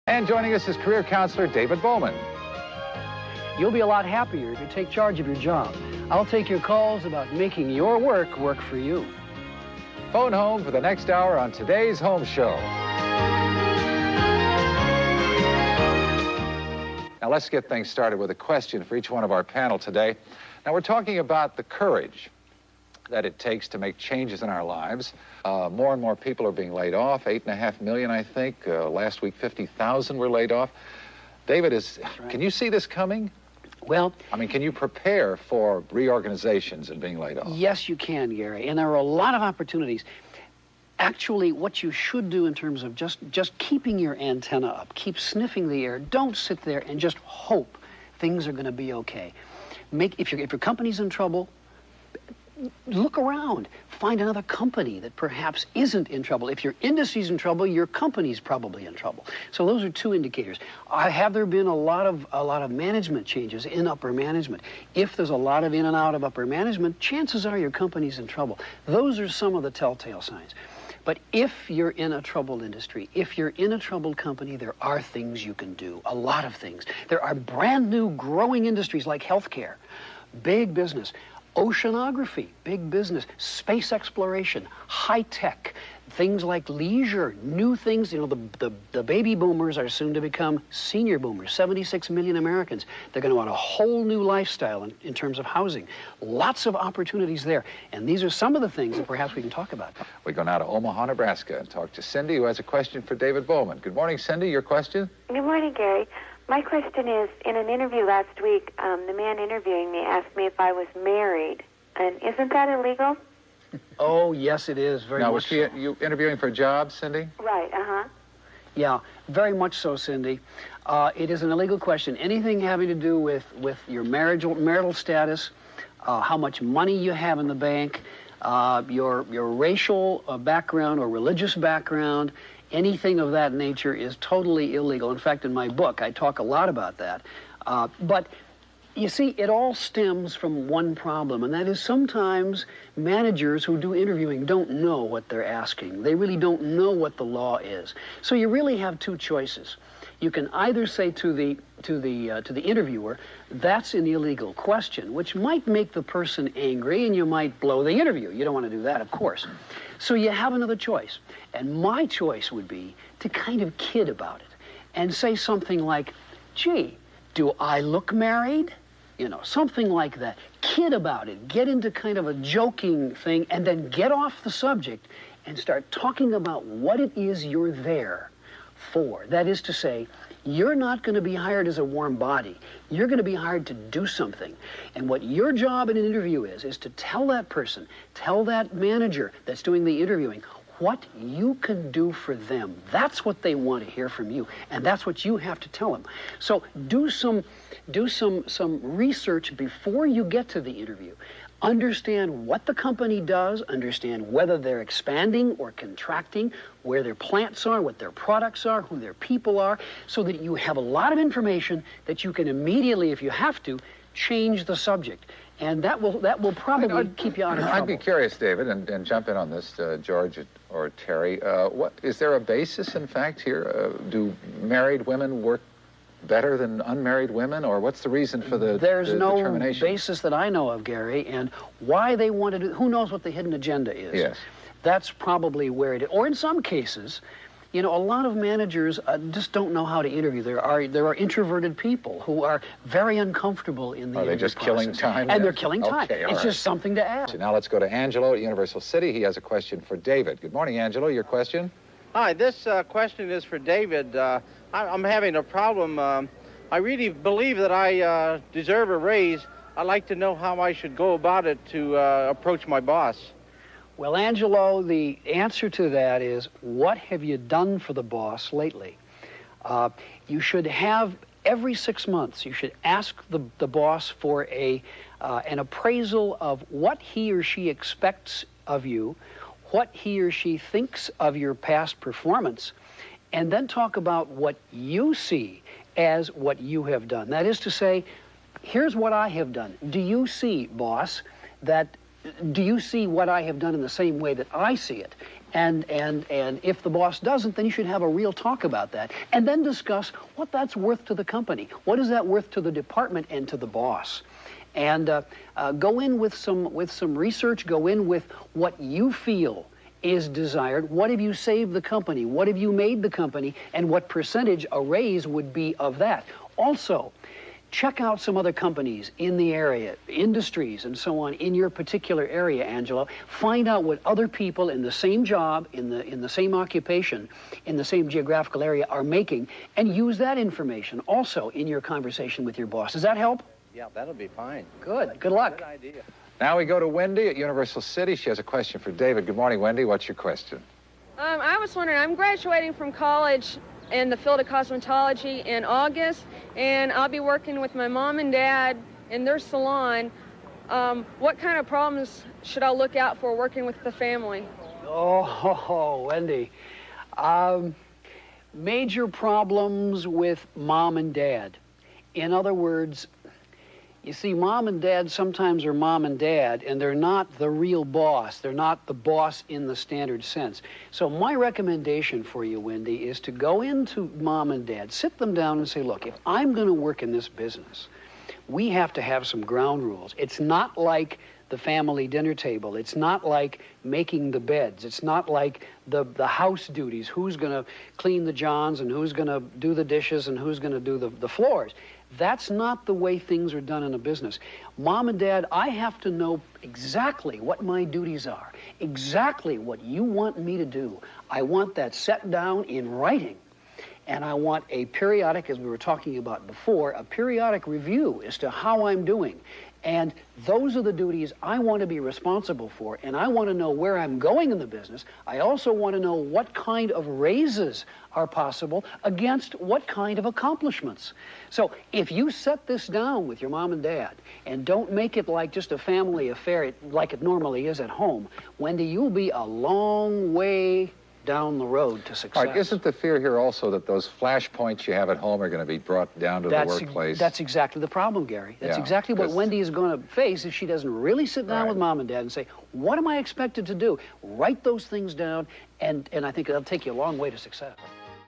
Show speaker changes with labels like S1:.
S1: And joining us is career counselor David Bowman.
S2: You'll be a lot happier if you take charge of your job. I'll take your calls about making your work work for you.
S1: Phone home for the next hour on today's Home Show. Now let's get things started with a question for each one of our panel today. Now we're talking about the courage that it takes to make changes in our lives. More and more people are being laid off, 8.5 million, I think. Last week, 50,000 were laid off. David,
S2: right.
S1: Can you see this coming?
S2: Well,
S1: I mean, can you prepare for reorganizations and being laid off?
S2: yes, you can, Gary, and there are a lot of opportunities. Actually, what you should do in terms of just keeping your antenna up, keep sniffing the air, don't sit there and just hope things are going to be okay. If your company's in trouble, look around. Find another company that perhaps isn't in trouble. If your industry's in trouble, your company's probably in trouble. So those are two indicators. Have there been a lot of management changes in upper management? If there's a lot of in and out of upper management, chances are your company's in trouble. Those are some of the telltale signs. But if you're in a troubled industry, if you're in a troubled company, there are things you can do, a lot of things. There are brand new growing industries like healthcare, big business, oceanography, big business, space exploration, high tech, things like leisure, new things. You know, the baby boomers are soon to become senior boomers, 76 million Americans. They're going to want a whole new lifestyle in terms of housing. Lots of opportunities there. And these are some of the things that perhaps we can talk about.
S1: We go now to Omaha, Nebraska, and talk to Cindy, who has a question for David Bowman. Good morning, Cindy. Your question?
S3: Good morning, Gary. My question is, in an interview last week, the man interviewing me asked me if I was married. And isn't that illegal?
S2: Oh, yes, it is. Very
S1: now,
S2: much
S1: was
S2: so.
S1: you interviewing for a job, Cindy?
S3: Right,
S2: Yeah, very much so, Cindy. It is an illegal question. Anything having to do with your marital status, how much money you have in the bank, your racial background or religious background, anything of that nature is totally illegal. In fact, in my book, I talk a lot about that. But you see, it all stems from one problem, and that is sometimes managers who do interviewing don't know what they're asking. They really don't know what the law is. So you really have two choices. You can either say to the interviewer, that's an illegal question, which might make the person angry, and you might blow the interview. You don't want to do that, of course. So you have another choice. And my choice would be to kind of kid about it and say something like, gee, do I look married? You know, something like that. Kid about it. Get into kind of a joking thing and then get off the subject and start talking about what it is you're there for. That is to say, you're not going to be hired as a warm body. You're going to be hired to do something. And what your job in an interview is to tell that person, tell that manager that's doing the interviewing, what you can do for them. That's what they want to hear from you, and that's what you have to tell them. So do some research before you get to the interview. Understand what the company does, understand whether they're expanding or contracting, where their plants are, what their products are, who their people are, so that you have a lot of information that you can immediately, if you have to, change the subject. And that will probably keep you out of trouble.
S1: I'd be curious, David, and jump in on this, George or Terry. Is there a basis, in fact, here? Do married women work better than unmarried women, or what's the reason for the
S2: There's no
S1: determination?
S2: basis that I know of, Gary, and why they want to do, who knows what the hidden agenda is.
S1: Yes.
S2: That's probably where it is. Or in some cases, you know, a lot of managers just don't know how to interview. There are introverted people who are very uncomfortable in the interview
S1: Are they just
S2: process.
S1: killing time?
S2: And they're killing time.
S1: Okay, all
S2: it's
S1: right.
S2: just something to add.
S1: So now let's go to Angelo at Universal City. He has a question for David. Good morning, Angelo. Your question?
S4: Hi, this question is for David. I'm having a problem. I really believe that I deserve a raise. I'd like to know how I should go about it to approach my boss.
S2: Well, Angelo, the answer to that is, what have you done for the boss lately? You should have, every 6 months, you should ask the boss for an appraisal of what he or she expects of you, what he or she thinks of your past performance, and then talk about what you see as what you have done. That is to say, here's what I have done. Do you see, boss, do you see what I have done in the same way that I see it? And if the boss doesn't, then you should have a real talk about that. And then discuss what that's worth to the company. What is that worth to the department and to the boss? And go in with some research, go in with what you feel is desired. What have you saved the company? What have you made the company? And what percentage a raise would be of that? Also, check out some other companies in the area, industries and so on in your particular area, Angelo. Find out what other people in the same job, in the same occupation, in the same geographical area are making, and use that information also in your conversation with your boss. Does that help?
S4: Yeah, that'll be fine.
S2: Good. Good luck.
S4: Good idea.
S1: Now we go to Wendy at Universal City. She has a question for David. Good morning, Wendy. What's your question?
S5: I was wondering, I'm graduating from college in the field of cosmetology in August, and I'll be working with my mom and dad in their salon. What kind of problems should I look out for working with the family?
S2: Oh, Wendy. Major problems with mom and dad. In other words, you see, mom and dad sometimes are mom and dad, and they're not the real boss. They're not the boss in the standard sense. So my recommendation for you, Wendy, is to go into mom and dad, sit them down and say, look, if I'm going to work in this business, we have to have some ground rules. It's not like the family dinner table. It's not like making the beds. It's not like the house duties. Who's going to clean the johns and who's going to do the dishes and who's going to do the floors. That's not the way things are done in a business. Mom and Dad, I have to know exactly what my duties are, exactly what you want me to do. I want that set down in writing. And I want a periodic, as we were talking about before, a periodic review as to how I'm doing. And those are the duties I want to be responsible for, and I want to know where I'm going in the business. I also want to know what kind of raises are possible against what kind of accomplishments. So if you set this down with your mom and dad and don't make it like just a family affair like it normally is at home, Wendy, you'll be a long way down the road to success.
S1: All right, isn't the fear here also that those flashpoints you have at home are going to be brought down to the workplace?
S2: That's exactly the problem, Gary. That's exactly what Wendy is going to face if she doesn't really sit down with mom and dad and say, what am I expected to do? Write those things down, and I think it'll take you a long way to success.